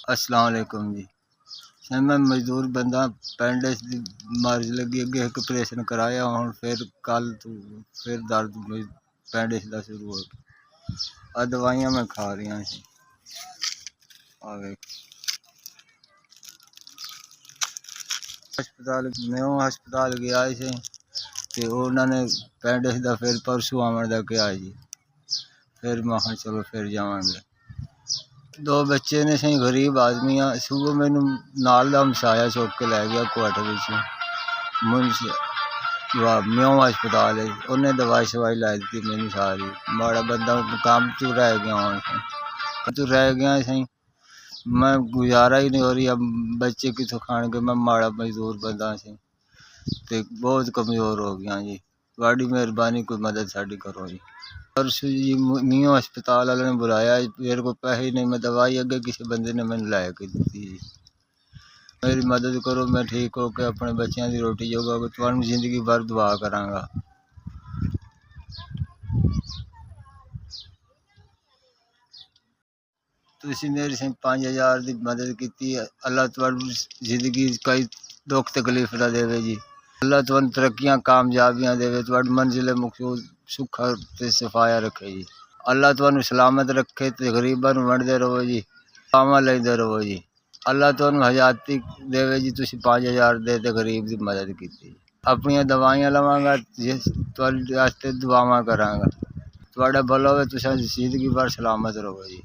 अस्सलाम वालेकुम जी। सर मैं मजदूर बंदा पेंडिस दी मर्ज लगी अगे एक ऑपरेशन कराया हुण फिर कल तो फिर दर्द पेंडिस दा शुरू हो गया। दवाइयां मैं खा रही सी। हस्पताल गया सी ते उन्होंने पेंडिस दा फिर परसों आवन दा कहा जी। फिर मैं चलो फिर जावांगे। दो बच्चे ने सही गरीब आदमी आ। सुबह मैनू नाल दा मसाया चुक के लै गया क्वार्टर मुंशी म्यों हस्पताल है। उन्हें दवाई शवाई लाई दी मैनू सारी। माड़ा बंदा काम तो रह गया सही। मैं गुजारा ही नहीं हो रही। अब बच्चे कितों खाएंगे। मैं माड़ा मजदूर बंदा सी ते बहुत कमज़ोर हो गया जी। बड़ी मेहरबानी कोई मदद साड़ी करो जी। परसों जी मियों हस्पताल वाले ने बुलाया। मेरे को पैसे नहीं, मैं दवाई अगे किसी बंदे ने मैंने लै के दी जी। मेरी मदद करो, मैं ठीक हो के अपने बच्चों की रोटी जोगा तुहानू जिंदगी भर दुआ करांगा। तुसी मेरी 5000 की मदद की। अल्लाह तुहानू जिंदगी कई दुख तकलीफ ना देवे जी। अल्लाह तुहानू तरक्कियां कामयाबियां देवे। तुहाडी मंजिल मकसूद सुखा ते सफाया रखे जी। अल्लाह तुहानू सलामत रखे ते गरीबां नू वंडदे रहो जी। दुआवां लैंदे रहो जी। अल्लाह तुहानू हयाती देवे जी। तुसी 5000 दे ते गरीब की मदद की। अपनी दवाइयां लवांगा, तुहाडे वास्ते दुआवां करांगा। तुहाडा भला होवे, तुसी जिंदगी भर सलामत रहो जी।